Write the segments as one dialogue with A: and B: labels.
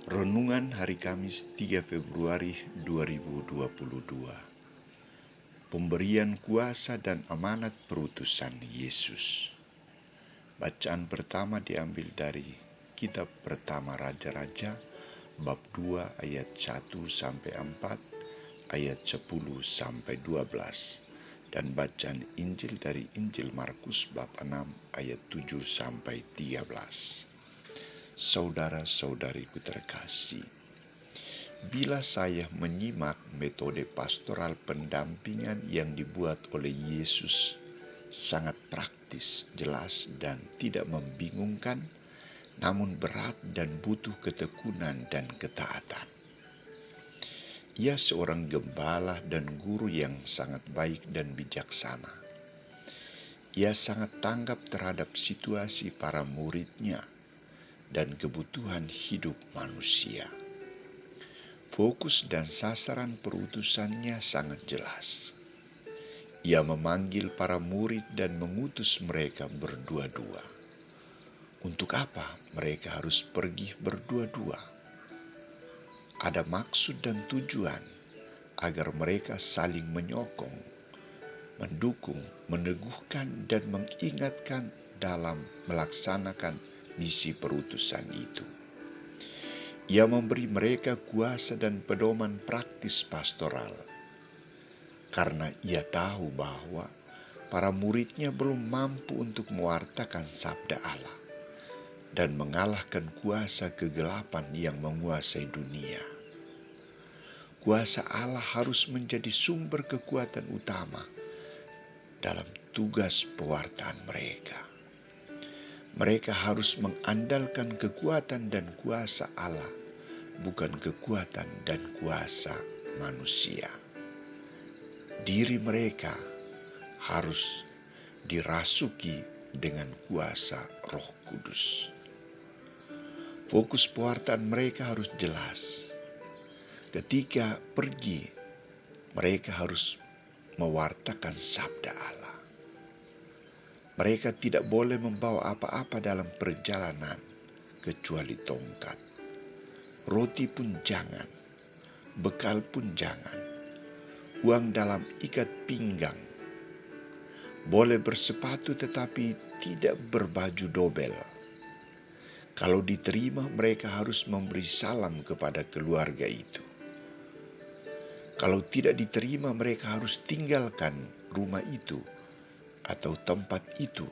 A: Renungan Hari Kamis 3 Februari 2022. Pemberian kuasa dan amanat perutusan Yesus. Bacaan pertama diambil dari Kitab Pertama Raja-Raja bab 2 ayat 1 sampai 4, ayat 10 sampai 12, dan bacaan Injil dari Injil Markus bab 6 ayat 7 sampai 13. Saudara-saudariku terkasih, bila saya menyimak metode pastoral pendampingan yang dibuat oleh Yesus, sangat praktis, jelas, dan tidak membingungkan, namun berat dan butuh ketekunan dan ketaatan. Ia seorang gembala dan guru yang sangat baik dan bijaksana. Ia sangat tanggap terhadap situasi para muridnya dan kebutuhan hidup manusia. Fokus dan sasaran perutusannya sangat jelas. Ia memanggil para murid dan mengutus mereka berdua-dua. Untuk apa mereka harus pergi berdua-dua? Ada maksud dan tujuan agar mereka saling menyokong, mendukung, meneguhkan, dan mengingatkan dalam melaksanakan misi perutusan itu. Ia memberi mereka kuasa dan pedoman praktis pastoral, karena ia tahu bahwa para muridnya belum mampu untuk mewartakan sabda Allah dan mengalahkan kuasa kegelapan yang menguasai dunia. Kuasa Allah harus menjadi sumber kekuatan utama dalam tugas pewartaan mereka. Mereka harus mengandalkan kekuatan dan kuasa Allah, bukan kekuatan dan kuasa manusia. Diri mereka harus dirasuki dengan kuasa Roh Kudus. Fokus pewartaan mereka harus jelas. Ketika pergi, mereka harus mewartakan sabda Allah. Mereka tidak boleh membawa apa-apa dalam perjalanan kecuali tongkat. Roti pun jangan, bekal pun jangan, uang dalam ikat pinggang. Boleh bersepatu tetapi tidak berbaju dobel. Kalau diterima, mereka harus memberi salam kepada keluarga itu. Kalau tidak diterima, mereka harus tinggalkan rumah itu atau tempat itu,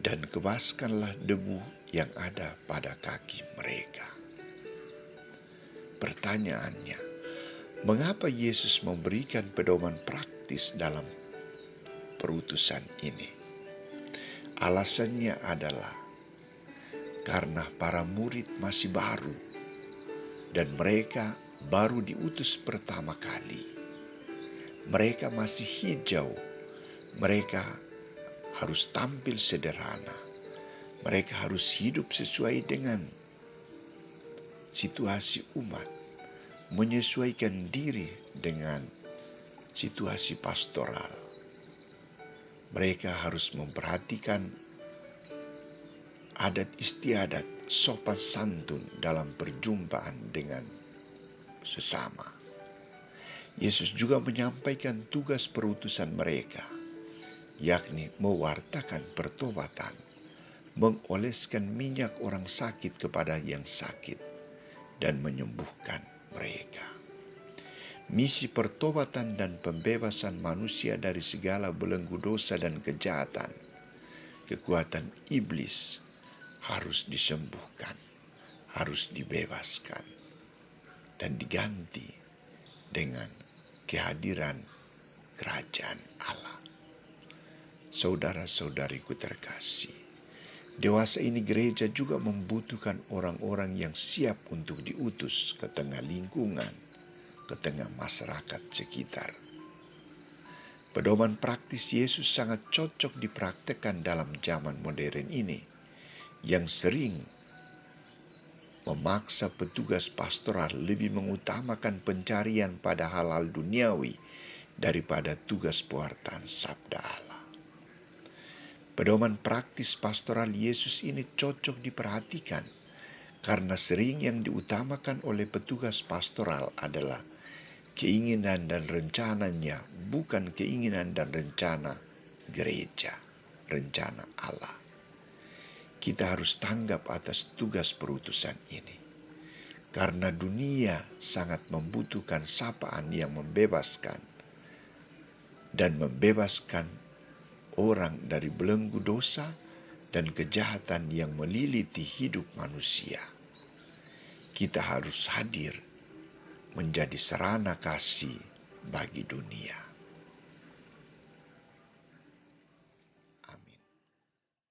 A: dan kebaskanlah debu yang ada pada kaki mereka. Pertanyaannya, mengapa Yesus memberikan pedoman praktis dalam perutusan ini? Alasannya adalah karena para murid masih baru dan mereka baru diutus pertama kali. Mereka masih hijau. Mereka harus tampil sederhana. Mereka harus hidup sesuai dengan situasi umat, menyesuaikan diri dengan situasi pastoral. Mereka harus memperhatikan adat istiadat, sopan santun dalam perjumpaan dengan sesama. Yesus juga menyampaikan tugas perutusan mereka, yakni mewartakan pertobatan, mengoleskan minyak orang sakit kepada yang sakit, dan menyembuhkan mereka. Misi pertobatan dan pembebasan manusia dari segala belenggu dosa dan kejahatan, kekuatan iblis, harus disembuhkan, harus dibebaskan, dan diganti dengan kehadiran kerajaan Allah. Saudara-saudariku terkasih, dewasa ini gereja juga membutuhkan orang-orang yang siap untuk diutus ke tengah lingkungan, ke tengah masyarakat sekitar. Pedoman praktis Yesus sangat cocok dipraktekkan dalam zaman modern ini, yang sering memaksa petugas pastoral lebih mengutamakan pencarian pada hal-hal duniawi daripada tugas pewartaan sabda Allah. Pedoman praktis pastoral Yesus ini cocok diperhatikan Karena sering yang diutamakan oleh petugas pastoral adalah keinginan dan rencananya, bukan keinginan dan rencana gereja, rencana Allah. Kita harus tanggap atas tugas perutusan ini. Karena dunia sangat membutuhkan sapaan yang membebaskan dan membebaskan orang dari belenggu dosa dan kejahatan yang meliliti hidup manusia. Kita harus hadir menjadi sarana kasih bagi dunia.